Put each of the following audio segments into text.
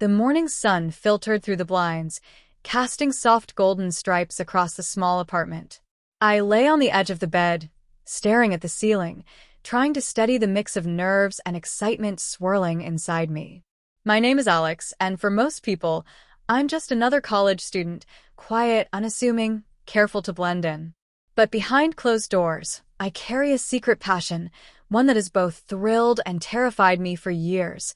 The morning sun filtered through the blinds, casting soft golden stripes across the small apartment. I lay on the edge of the bed, staring at the ceiling, trying to steady the mix of nerves and excitement swirling inside me. My name is Alex, and for most people, I'm just another college student, quiet, unassuming, careful to blend in. But behind closed doors, I carry a secret passion, one that has both thrilled and terrified me for years.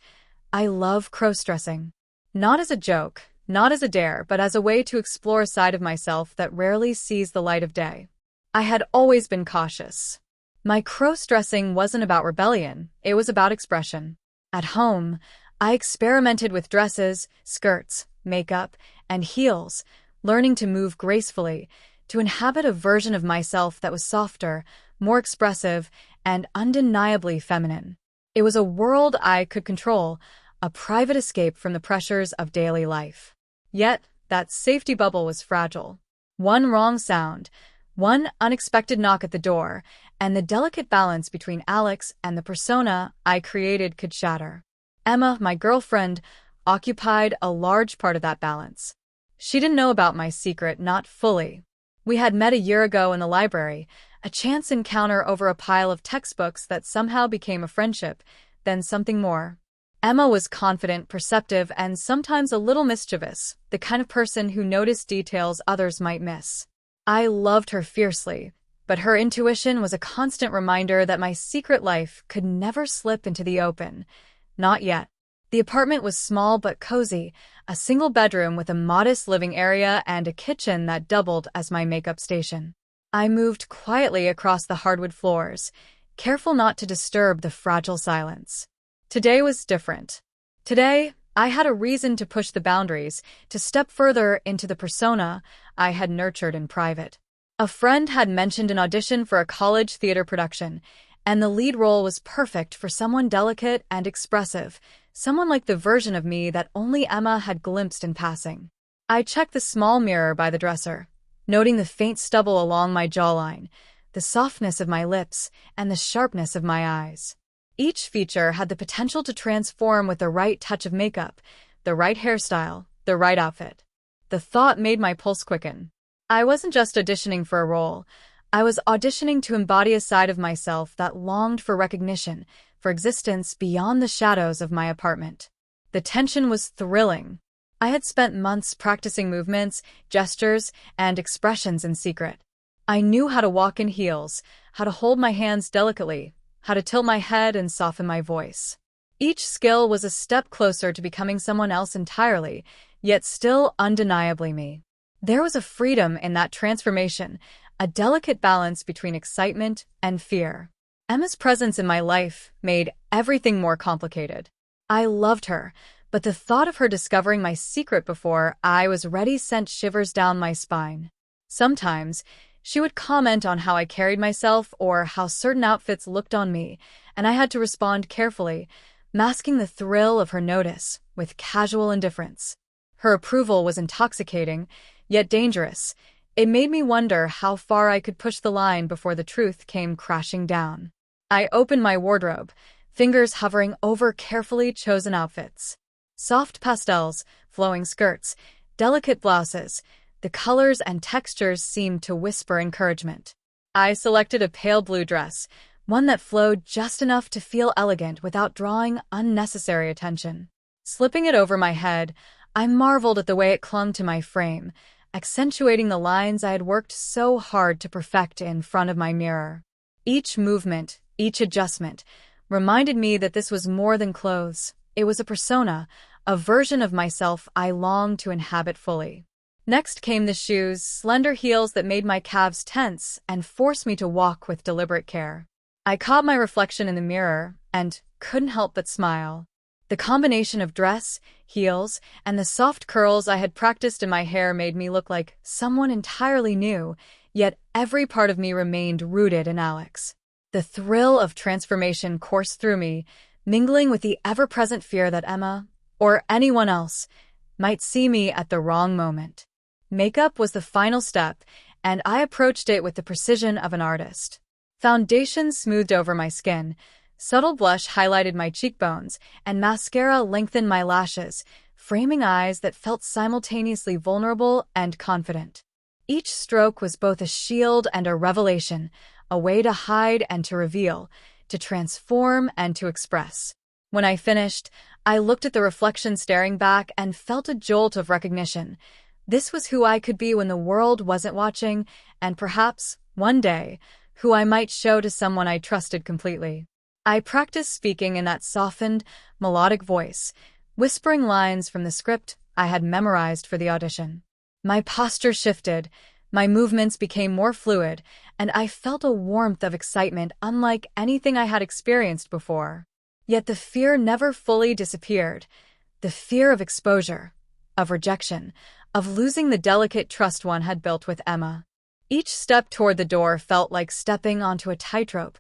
I love crossdressing. Not as a joke, not as a dare, but as a way to explore a side of myself that rarely sees the light of day. I had always been cautious. My crossdressing wasn't about rebellion, it was about expression. At home, I experimented with dresses, skirts, makeup, and heels, learning to move gracefully, to inhabit a version of myself that was softer, more expressive, and undeniably feminine. It was a world I could control, a private escape from the pressures of daily life. Yet, that safety bubble was fragile. One wrong sound, one unexpected knock at the door, and the delicate balance between Alex and the persona I created could shatter. Emma, my girlfriend, occupied a large part of that balance. She didn't know about my secret, not fully. We had met a year ago in the library, a chance encounter over a pile of textbooks that somehow became a friendship, then something more. Emma was confident, perceptive, and sometimes a little mischievous, the kind of person who noticed details others might miss. I loved her fiercely, but her intuition was a constant reminder that my secret life could never slip into the open. Not yet. The apartment was small but cozy, a single bedroom with a modest living area and a kitchen that doubled as my makeup station. I moved quietly across the hardwood floors, careful not to disturb the fragile silence. Today was different. Today, I had a reason to push the boundaries, to step further into the persona I had nurtured in private. A friend had mentioned an audition for a college theater production, and the lead role was perfect for someone delicate and expressive, someone like the version of me that only Emma had glimpsed in passing. I checked the small mirror by the dresser, noting the faint stubble along my jawline, the softness of my lips, and the sharpness of my eyes. Each feature had the potential to transform with the right touch of makeup, the right hairstyle, the right outfit. The thought made my pulse quicken. I wasn't just auditioning for a role. I was auditioning to embody a side of myself that longed for recognition, for existence beyond the shadows of my apartment. The tension was thrilling. I had spent months practicing movements, gestures, and expressions in secret. I knew how to walk in heels, how to hold my hands delicately, how to tilt my head and soften my voice. Each skill was a step closer to becoming someone else entirely, yet still undeniably me. There was a freedom in that transformation, a delicate balance between excitement and fear. Emma's presence in my life made everything more complicated. I loved her, but the thought of her discovering my secret before I was ready sent shivers down my spine. Sometimes, she would comment on how I carried myself or how certain outfits looked on me, and I had to respond carefully, masking the thrill of her notice with casual indifference. Her approval was intoxicating, yet dangerous. It made me wonder how far I could push the line before the truth came crashing down. I opened my wardrobe, fingers hovering over carefully chosen outfits. Soft pastels, flowing skirts, delicate blouses. The colors and textures seemed to whisper encouragement. I selected a pale blue dress, one that flowed just enough to feel elegant without drawing unnecessary attention. Slipping it over my head, I marveled at the way it clung to my frame, accentuating the lines I had worked so hard to perfect in front of my mirror. Each movement, each adjustment, reminded me that this was more than clothes. It was a persona, a version of myself I longed to inhabit fully. Next came the shoes, slender heels that made my calves tense and forced me to walk with deliberate care. I caught my reflection in the mirror and couldn't help but smile. The combination of dress, heels, and the soft curls I had practiced in my hair made me look like someone entirely new, yet every part of me remained rooted in Alex. The thrill of transformation coursed through me, mingling with the ever-present fear that Emma, or anyone else, might see me at the wrong moment. Makeup was the final step, and I approached it with the precision of an artist. Foundation smoothed over my skin, subtle blush highlighted my cheekbones, and mascara lengthened my lashes, framing eyes that felt simultaneously vulnerable and confident. Each stroke was both a shield and a revelation, a way to hide and to reveal, to transform and to express. When I finished, I looked at the reflection staring back and felt a jolt of recognition. This was who I could be when the world wasn't watching, and perhaps, one day, who I might show to someone I trusted completely. I practiced speaking in that softened, melodic voice, whispering lines from the script I had memorized for the audition. My posture shifted, my movements became more fluid, and I felt a warmth of excitement unlike anything I had experienced before. Yet the fear never fully disappeared. The fear of exposure, of rejection, of losing the delicate trust one had built with Emma. Each step toward the door felt like stepping onto a tightrope,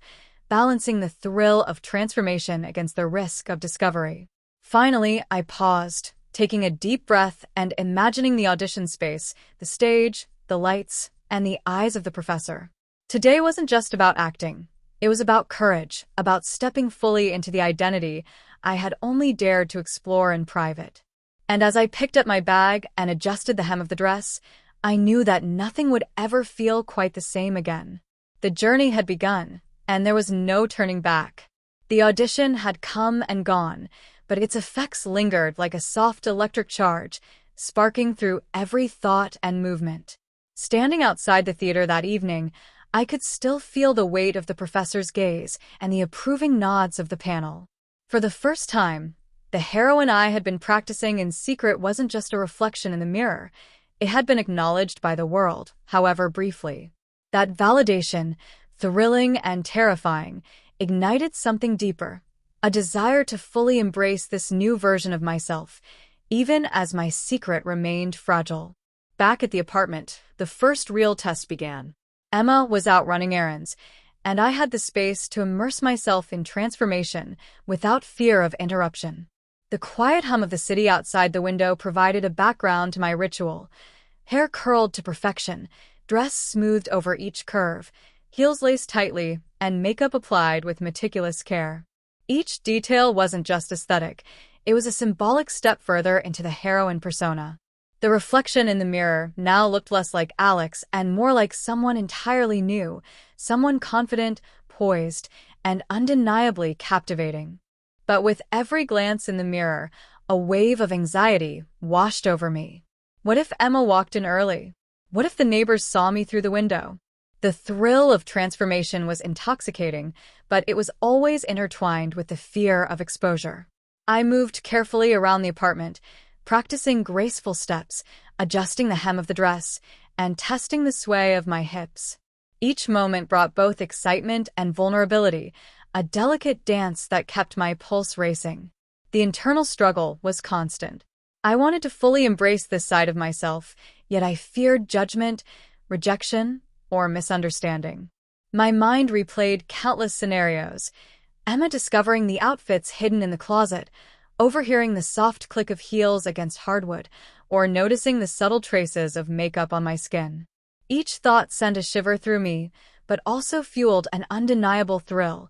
balancing the thrill of transformation against the risk of discovery. Finally, I paused, taking a deep breath and imagining the audition space, the stage, the lights, and the eyes of the professor. Today wasn't just about acting. It was about courage, about stepping fully into the identity I had only dared to explore in private. And as I picked up my bag and adjusted the hem of the dress, I knew that nothing would ever feel quite the same again. The journey had begun, and there was no turning back. The audition had come and gone, but its effects lingered like a soft electric charge, sparking through every thought and movement. Standing outside the theater that evening, I could still feel the weight of the professor's gaze and the approving nods of the panel. For the first time, the heroine I had been practicing in secret wasn't just a reflection in the mirror. It had been acknowledged by the world, however briefly. That validation, thrilling and terrifying, ignited something deeper, a desire to fully embrace this new version of myself, even as my secret remained fragile. Back at the apartment, the first real test began. Emma was out running errands, and I had the space to immerse myself in transformation without fear of interruption. The quiet hum of the city outside the window provided a background to my ritual. Hair curled to perfection, dress smoothed over each curve, heels laced tightly, and makeup applied with meticulous care. Each detail wasn't just aesthetic, it was a symbolic step further into the heroine persona. The reflection in the mirror now looked less like Alex and more like someone entirely new, someone confident, poised, and undeniably captivating. But with every glance in the mirror, a wave of anxiety washed over me. What if Emma walked in early? What if the neighbors saw me through the window? The thrill of transformation was intoxicating, but it was always intertwined with the fear of exposure. I moved carefully around the apartment, practicing graceful steps, adjusting the hem of the dress, and testing the sway of my hips. Each moment brought both excitement and vulnerability, a delicate dance that kept my pulse racing. The internal struggle was constant. I wanted to fully embrace this side of myself, yet I feared judgment, rejection, or misunderstanding. My mind replayed countless scenarios. Emma discovering the outfits hidden in the closet, overhearing the soft click of heels against hardwood, or noticing the subtle traces of makeup on my skin. Each thought sent a shiver through me, but also fueled an undeniable thrill.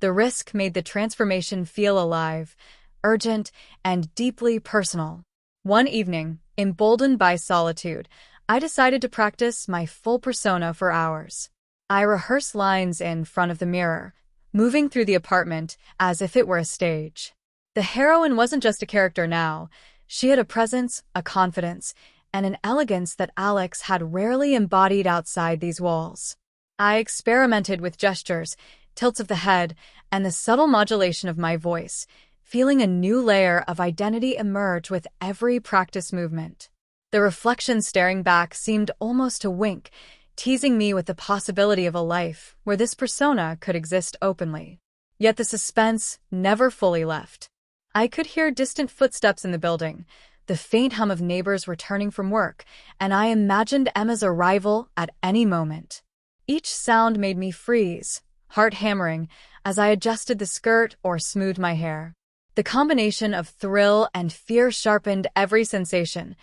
The risk made the transformation feel alive, urgent, and deeply personal. One evening, emboldened by solitude, I decided to practice my full persona for hours. I rehearsed lines in front of the mirror, moving through the apartment as if it were a stage. The heroine wasn't just a character now. She had a presence, a confidence, and an elegance that Alex had rarely embodied outside these walls. I experimented with gestures, tilts of the head, and the subtle modulation of my voice, feeling a new layer of identity emerge with every practice movement. The reflection staring back seemed almost to wink, teasing me with the possibility of a life where this persona could exist openly. Yet the suspense never fully left. I could hear distant footsteps in the building, the faint hum of neighbors returning from work, and I imagined Emma's arrival at any moment. Each sound made me freeze, heart hammering, as I adjusted the skirt or smoothed my hair. The combination of thrill and fear sharpened every sensation,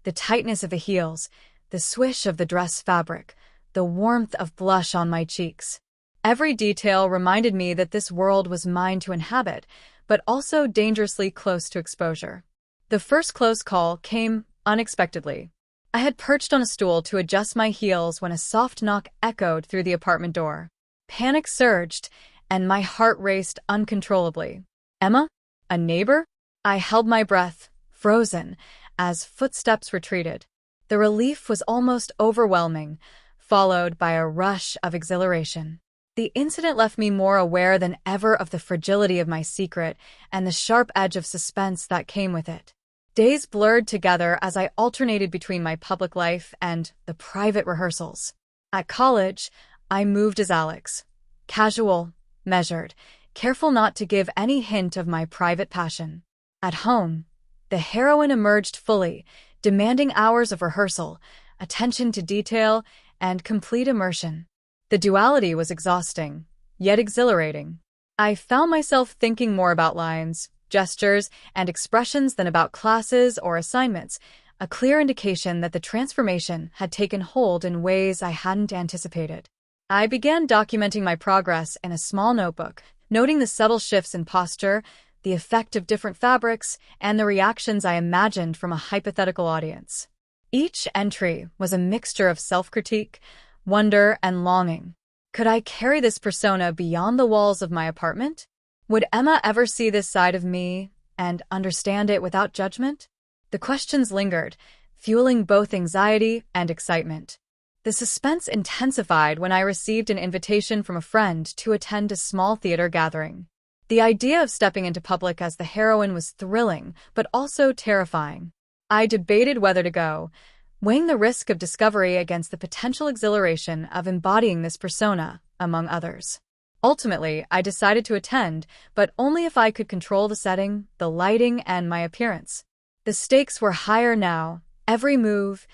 the tightness of the heels, the swish of the dress fabric, the warmth of blush on my cheeks. Every detail reminded me that this world was mine to inhabit, but also dangerously close to exposure. The first close call came unexpectedly. I had perched on a stool to adjust my heels when a soft knock echoed through the apartment door. Panic surged, and my heart raced uncontrollably. Emma? A neighbor? I held my breath, frozen, as footsteps retreated. The relief was almost overwhelming, followed by a rush of exhilaration. The incident left me more aware than ever of the fragility of my secret and the sharp edge of suspense that came with it. Days blurred together as I alternated between my public life and the private rehearsals. At college, I moved as Alex. Casual, measured, careful not to give any hint of my private passion. At home, the heroine emerged fully, demanding hours of rehearsal, attention to detail, and complete immersion. The duality was exhausting, yet exhilarating. I found myself thinking more about lines, gestures, and expressions than about classes or assignments, a clear indication that the transformation had taken hold in ways I hadn't anticipated. I began documenting my progress in a small notebook, noting the subtle shifts in posture, the effect of different fabrics, and the reactions I imagined from a hypothetical audience. Each entry was a mixture of self-critique, wonder, and longing. Could I carry this persona beyond the walls of my apartment? Would Emma ever see this side of me and understand it without judgment? The questions lingered, fueling both anxiety and excitement. The suspense intensified when I received an invitation from a friend to attend a small theater gathering. The idea of stepping into public as the heroine was thrilling, but also terrifying. I debated whether to go, weighing the risk of discovery against the potential exhilaration of embodying this persona, among others. Ultimately, I decided to attend, but only if I could control the setting, the lighting, and my appearance. The stakes were higher now. Every move,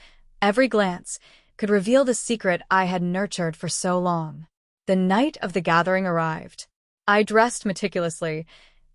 every glance, could reveal the secret I had nurtured for so long. The night of the gathering arrived. I dressed meticulously,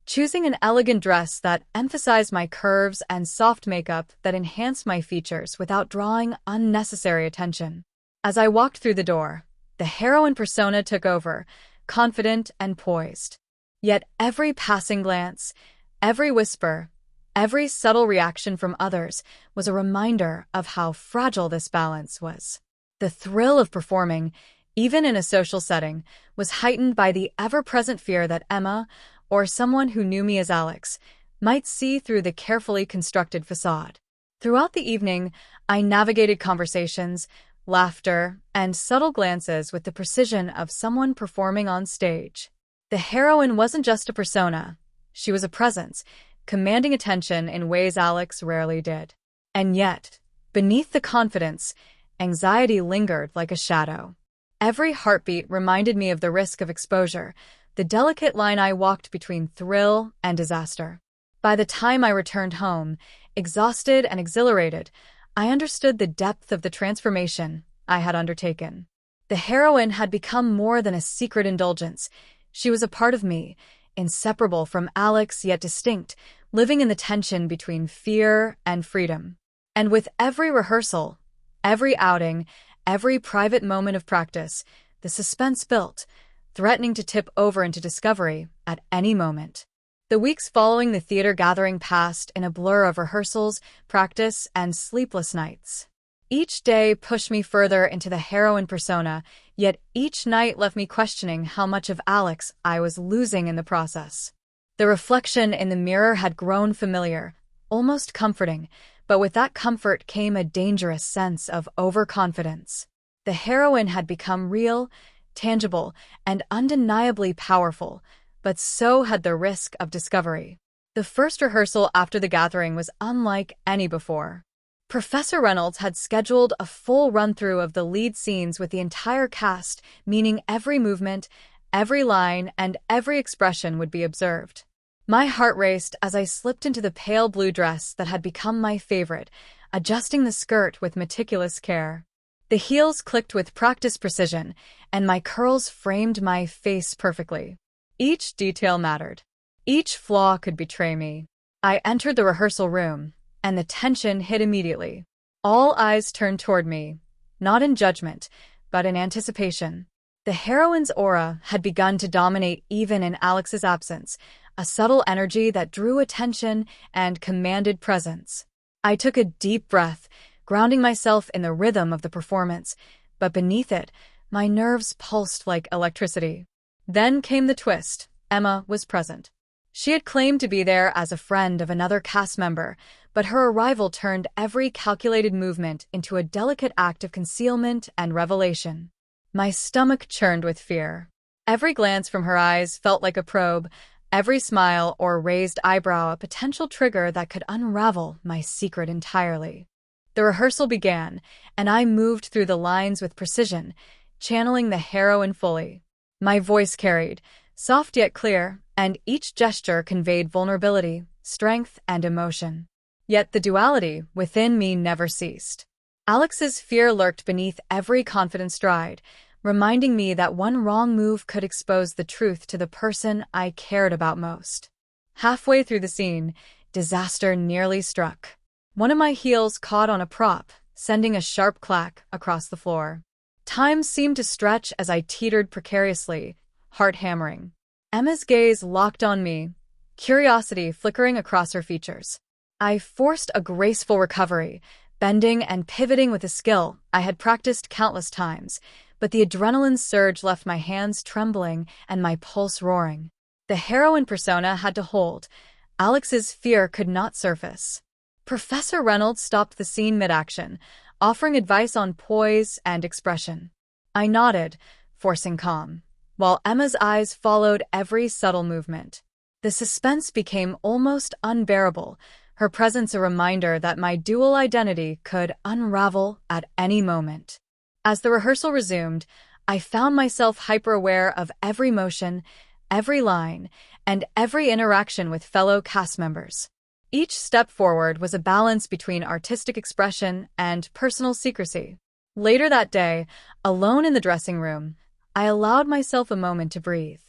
choosing an elegant dress that emphasized my curves and soft makeup that enhanced my features without drawing unnecessary attention. As I walked through the door, the heroine persona took over, confident and poised. Yet every passing glance, every whisper, every subtle reaction from others was a reminder of how fragile this balance was. The thrill of performing, even in a social setting, was heightened by the ever-present fear that Emma, or someone who knew me as Alex, might see through the carefully constructed facade. Throughout the evening, I navigated conversations, laughter, and subtle glances with the precision of someone performing on stage. The heroine wasn't just a persona, she was a presence, commanding attention in ways Alex rarely did. And yet, beneath the confidence, anxiety lingered like a shadow. Every heartbeat reminded me of the risk of exposure, the delicate line I walked between thrill and disaster. By the time I returned home, exhausted and exhilarated, I understood the depth of the transformation I had undertaken. The heroine had become more than a secret indulgence. She was a part of me, inseparable from Alex yet distinct, living in the tension between fear and freedom. And with every rehearsal, every outing, every private moment of practice, the suspense built, threatening to tip over into discovery at any moment. The weeks following the theater gathering passed in a blur of rehearsals, practice, and sleepless nights. Each day pushed me further into the heroine persona, yet each night left me questioning how much of Alex I was losing in the process. The reflection in the mirror had grown familiar, almost comforting, but with that comfort came a dangerous sense of overconfidence. The heroine had become real, tangible, and undeniably powerful, but so had the risk of discovery. The first rehearsal after the gathering was unlike any before. Professor Reynolds had scheduled a full run-through of the lead scenes with the entire cast, meaning every movement, every line, and every expression would be observed. My heart raced as I slipped into the pale blue dress that had become my favorite, adjusting the skirt with meticulous care. The heels clicked with practiced precision, and my curls framed my face perfectly. Each detail mattered. Each flaw could betray me. I entered the rehearsal room, and the tension hit immediately. All eyes turned toward me, not in judgment, but in anticipation. The heroine's aura had begun to dominate even in Alex's absence, a subtle energy that drew attention and commanded presence. I took a deep breath, grounding myself in the rhythm of the performance, but beneath it, my nerves pulsed like electricity. Then came the twist. Emma was present. She had claimed to be there as a friend of another cast member, but her arrival turned every calculated movement into a delicate act of concealment and revelation. My stomach churned with fear. Every glance from her eyes felt like a probe, every smile or raised eyebrow a potential trigger that could unravel my secret entirely. The rehearsal began, and I moved through the lines with precision, channeling the heroine fully. My voice carried, soft yet clear, and each gesture conveyed vulnerability, strength, and emotion. Yet the duality within me never ceased. Alex's fear lurked beneath every confident stride, reminding me that one wrong move could expose the truth to the person I cared about most. Halfway through the scene, disaster nearly struck. One of my heels caught on a prop, sending a sharp clack across the floor. Time seemed to stretch as I teetered precariously, heart hammering. Emma's gaze locked on me, curiosity flickering across her features. I forced a graceful recovery, bending and pivoting with a skill I had practiced countless times, but the adrenaline surge left my hands trembling and my pulse roaring. The heroine persona had to hold. Alex's fear could not surface. Professor Reynolds stopped the scene mid-action, offering advice on poise and expression. I nodded, forcing calm, while Emma's eyes followed every subtle movement. The suspense became almost unbearable, her presence a reminder that my dual identity could unravel at any moment. As the rehearsal resumed, I found myself hyper-aware of every motion, every line, and every interaction with fellow cast members. Each step forward was a balance between artistic expression and personal secrecy. Later that day, alone in the dressing room, I allowed myself a moment to breathe.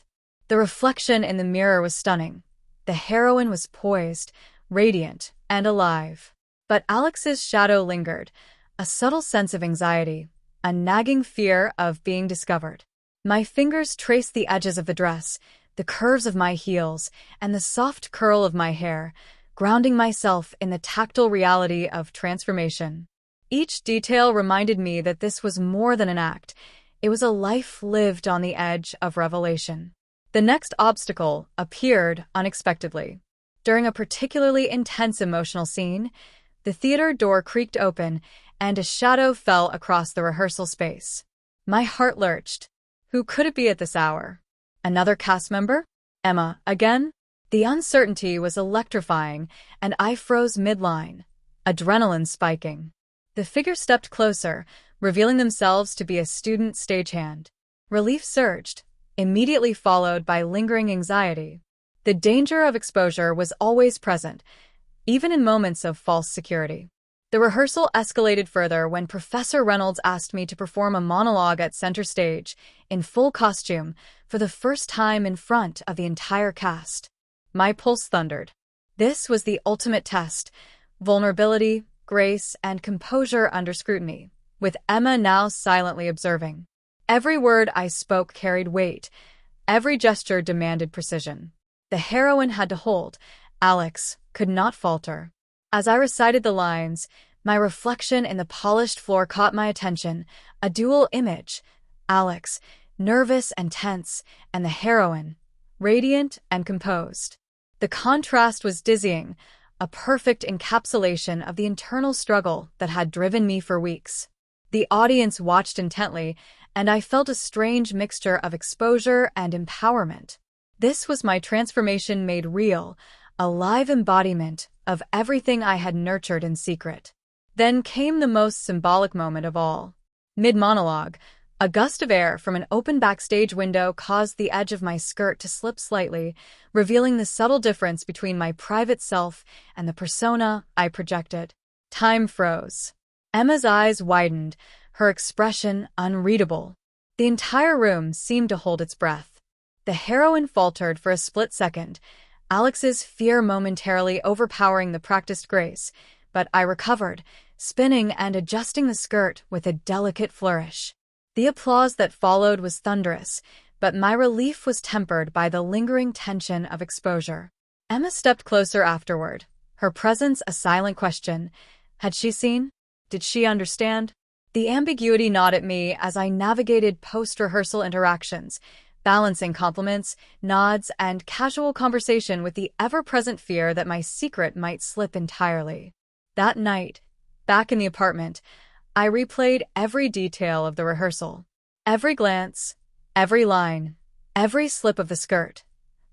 The reflection in the mirror was stunning. The heroine was poised, radiant, and alive. But Alex's shadow lingered, a subtle sense of anxiety, a nagging fear of being discovered. My fingers traced the edges of the dress, the curves of my heels, and the soft curl of my hair, grounding myself in the tactile reality of transformation. Each detail reminded me that this was more than an act. It was a life lived on the edge of revelation. The next obstacle appeared unexpectedly. During a particularly intense emotional scene, the theater door creaked open and a shadow fell across the rehearsal space. My heart lurched. Who could it be at this hour? Another cast member? Emma, again? The uncertainty was electrifying, and I froze midline, adrenaline spiking. The figure stepped closer, revealing themselves to be a student stagehand. Relief surged, immediately followed by lingering anxiety. The danger of exposure was always present, even in moments of false security. The rehearsal escalated further when Professor Reynolds asked me to perform a monologue at center stage, in full costume, for the first time in front of the entire cast. My pulse thundered. This was the ultimate test: vulnerability, grace, and composure under scrutiny, with Emma now silently observing. Every word I spoke carried weight. Every gesture demanded precision. The heroine had to hold. Alex could not falter. As I recited the lines, my reflection in the polished floor caught my attention, a dual image: Alex, nervous and tense, and the heroine, radiant and composed. The contrast was dizzying, a perfect encapsulation of the internal struggle that had driven me for weeks. The audience watched intently, and I felt a strange mixture of exposure and empowerment. This was my transformation made real, a live embodiment of everything I had nurtured in secret. Then came the most symbolic moment of all. Mid-monologue, a gust of air from an open backstage window caused the edge of my skirt to slip slightly, revealing the subtle difference between my private self and the persona I projected. Time froze. Emma's eyes widened, her expression unreadable. The entire room seemed to hold its breath. The heroine faltered for a split second, Alex's fear momentarily overpowering the practiced grace, but I recovered, spinning and adjusting the skirt with a delicate flourish. The applause that followed was thunderous, but my relief was tempered by the lingering tension of exposure. Emma stepped closer afterward, her presence a silent question. Had she seen? Did she understand? The ambiguity gnawed at me as I navigated post-rehearsal interactions, balancing compliments, nods, and casual conversation with the ever-present fear that my secret might slip entirely. That night, back in the apartment, I replayed every detail of the rehearsal. Every glance, every line, every slip of the skirt.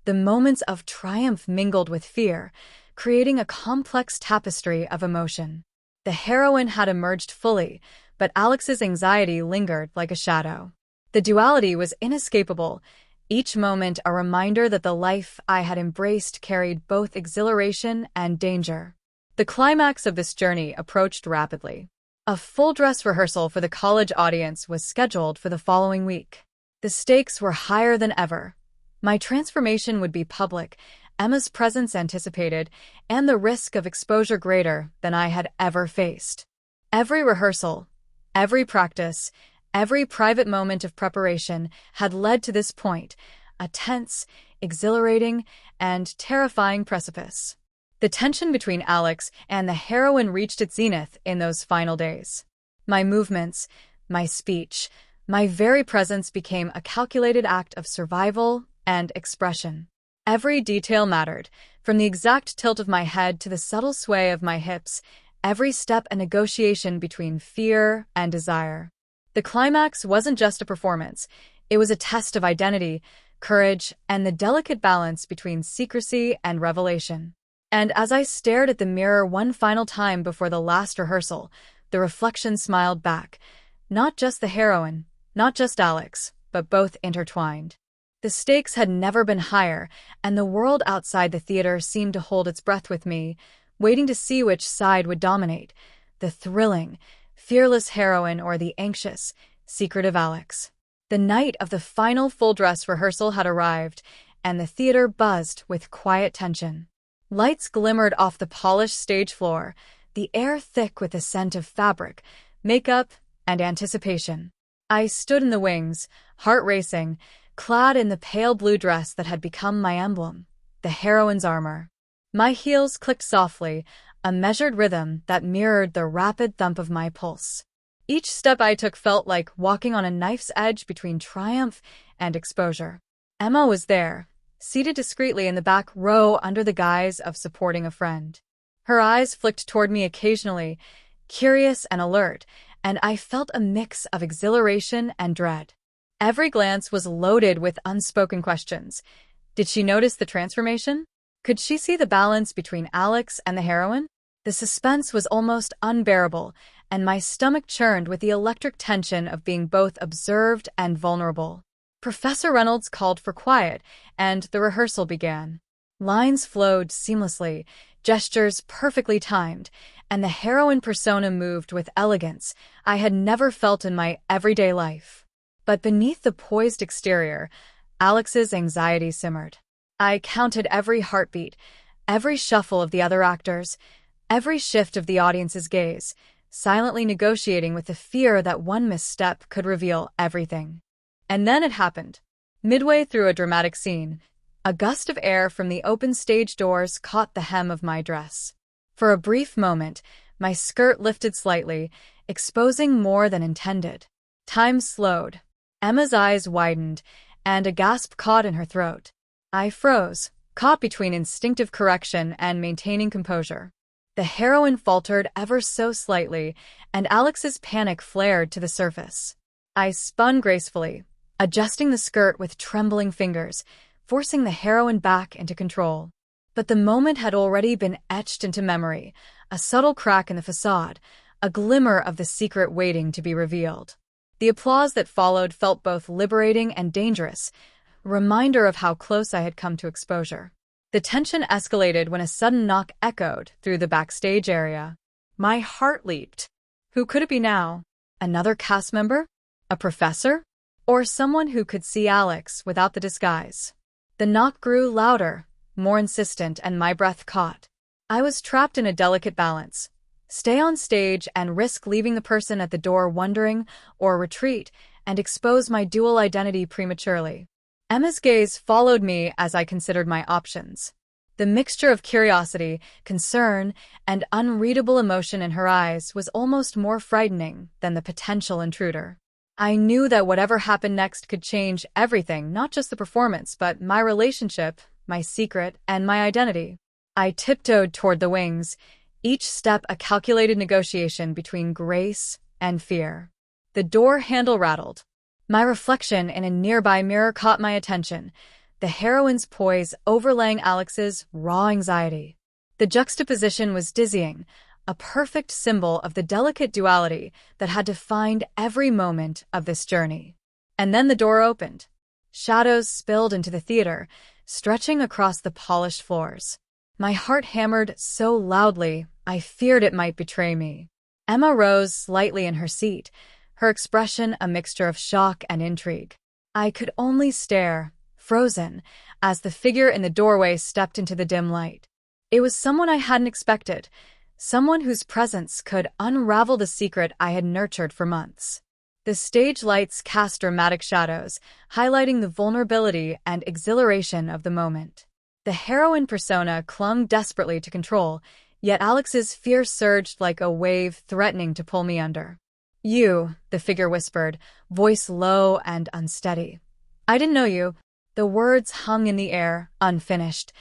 The moments of triumph mingled with fear, creating a complex tapestry of emotion. The heroine had emerged fully, but Alex's anxiety lingered like a shadow. The duality was inescapable, each moment a reminder that the life I had embraced carried both exhilaration and danger. The climax of this journey approached rapidly. A full-dress rehearsal for the college audience was scheduled for the following week. The stakes were higher than ever. My transformation would be public, Emma's presence anticipated, and the risk of exposure greater than I had ever faced. Every rehearsal, every practice, every private moment of preparation had led to this point, a tense, exhilarating, and terrifying precipice. The tension between Alex and the heroine reached its zenith in those final days. My movements, my speech, my very presence became a calculated act of survival and expression. Every detail mattered, from the exact tilt of my head to the subtle sway of my hips, every step a negotiation between fear and desire. The climax wasn't just a performance, it was a test of identity, courage, and the delicate balance between secrecy and revelation. And as I stared at the mirror one final time before the last rehearsal, the reflection smiled back. Not just the heroine, not just Alex, but both intertwined. The stakes had never been higher, and the world outside the theater seemed to hold its breath with me, waiting to see which side would dominate, the thrilling, fearless heroine or the anxious, secretive Alex. The night of the final full-dress rehearsal had arrived, and the theater buzzed with quiet tension. Lights glimmered off the polished stage floor, the air thick with the scent of fabric, makeup, and anticipation. I stood in the wings, heart racing, clad in the pale blue dress that had become my emblem, the heroine's armor. My heels clicked softly, a measured rhythm that mirrored the rapid thump of my pulse. Each step I took felt like walking on a knife's edge between triumph and exposure. Emma was there, seated discreetly in the back row under the guise of supporting a friend. Her eyes flicked toward me occasionally, curious and alert, and I felt a mix of exhilaration and dread. Every glance was loaded with unspoken questions. Did she notice the transformation? Could she see the balance between Alex and the heroine? The suspense was almost unbearable, and my stomach churned with the electric tension of being both observed and vulnerable. Professor Reynolds called for quiet, and the rehearsal began. Lines flowed seamlessly, gestures perfectly timed, and the heroine persona moved with elegance I had never felt in my everyday life. But beneath the poised exterior, Alex's anxiety simmered. I counted every heartbeat, every shuffle of the other actors, every shift of the audience's gaze, silently negotiating with the fear that one misstep could reveal everything. And then it happened. Midway through a dramatic scene, a gust of air from the open stage doors caught the hem of my dress. For a brief moment, my skirt lifted slightly, exposing more than intended. Time slowed. Emma's eyes widened, and a gasp caught in her throat. I froze, caught between instinctive correction and maintaining composure. The heroine faltered ever so slightly, and Alex's panic flared to the surface. I spun gracefully, adjusting the skirt with trembling fingers, forcing the heroine back into control. But the moment had already been etched into memory, a subtle crack in the facade, a glimmer of the secret waiting to be revealed. The applause that followed felt both liberating and dangerous, a reminder of how close I had come to exposure. The tension escalated when a sudden knock echoed through the backstage area. My heart leaped. Who could it be now? Another cast member? A professor? Or someone who could see Alex without the disguise? The knock grew louder, more insistent, and my breath caught. I was trapped in a delicate balance. Stay on stage and risk leaving the person at the door wondering, or retreat and expose my dual identity prematurely. Emma's gaze followed me as I considered my options. The mixture of curiosity, concern, and unreadable emotion in her eyes was almost more frightening than the potential intruder. I knew that whatever happened next could change everything, not just the performance, but my relationship, my secret, and my identity. I tiptoed toward the wings, each step a calculated negotiation between grace and fear. The door handle rattled. My reflection in a nearby mirror caught my attention, the heroine's poise overlaying Alex's raw anxiety. The juxtaposition was dizzying, a perfect symbol of the delicate duality that had defined every moment of this journey. And then the door opened. Shadows spilled into the theater, stretching across the polished floors. My heart hammered so loudly, I feared it might betray me. Emma rose slightly in her seat, her expression a mixture of shock and intrigue. I could only stare, frozen, as the figure in the doorway stepped into the dim light. It was someone I hadn't expected, someone whose presence could unravel the secret I had nurtured for months. The stage lights cast dramatic shadows, highlighting the vulnerability and exhilaration of the moment. The heroine persona clung desperately to control, yet Alex's fear surged like a wave threatening to pull me under. "You," the figure whispered, voice low and unsteady. "I didn't know you." The words hung in the air, unfinished,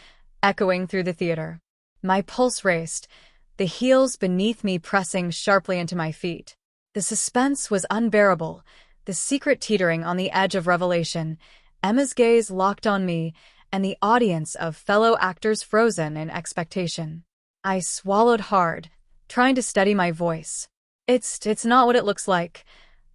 echoing through the theater. My pulse raced, the heels beneath me pressing sharply into my feet. The suspense was unbearable, the secret teetering on the edge of revelation, Emma's gaze locked on me, and the audience of fellow actors frozen in expectation. I swallowed hard, trying to steady my voice. It's not what it looks like,"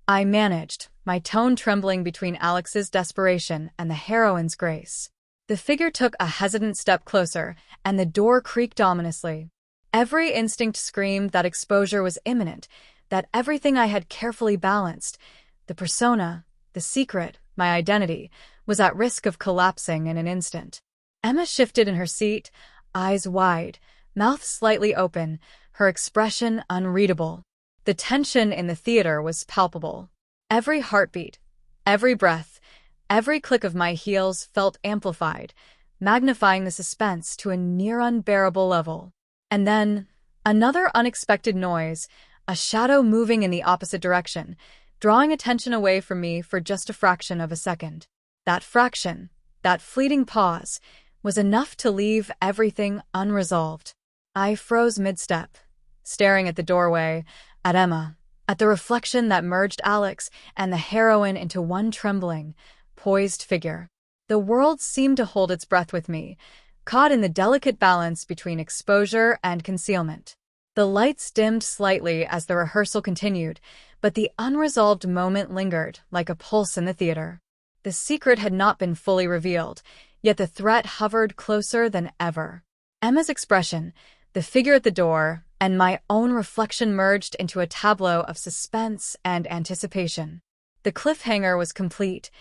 I managed, my tone trembling between Alex's desperation and the heroine's grace. The figure took a hesitant step closer, and the door creaked ominously. Every instinct screamed that exposure was imminent, that everything I had carefully balanced, the persona, the secret, my identity, was at risk of collapsing in an instant. Emma shifted in her seat, eyes wide, mouth slightly open, her expression unreadable. The tension in the theater was palpable. Every heartbeat, every breath, every click of my heels felt amplified, magnifying the suspense to a near unbearable level. And then, another unexpected noise, a shadow moving in the opposite direction, drawing attention away from me for just a fraction of a second. That fraction, that fleeting pause, was enough to leave everything unresolved. I froze mid-step, staring at the doorway, at Emma, at the reflection that merged Alex and the heroine into one trembling, poised figure. The world seemed to hold its breath with me, caught in the delicate balance between exposure and concealment. The lights dimmed slightly as the rehearsal continued, but the unresolved moment lingered like a pulse in the theater. The secret had not been fully revealed, yet the threat hovered closer than ever. Emma's expression, the figure at the door, and my own reflection merged into a tableau of suspense and anticipation. The cliffhanger was complete.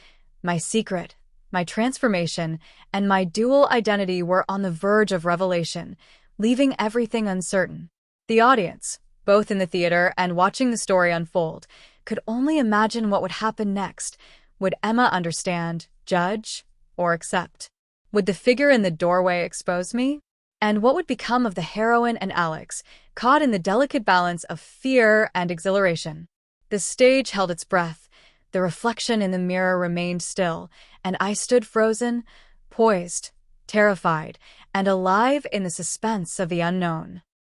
My secret, my transformation, and my dual identity were on the verge of revelation, leaving everything uncertain. The audience, both in the theater and watching the story unfold, could only imagine what would happen next. Would Emma understand, judge, or accept? Would the figure in the doorway expose me? And what would become of the heroine and Alex, caught in the delicate balance of fear and exhilaration? The stage held its breath, the reflection in the mirror remained still, and I stood frozen, poised, terrified, and alive in the suspense of the unknown.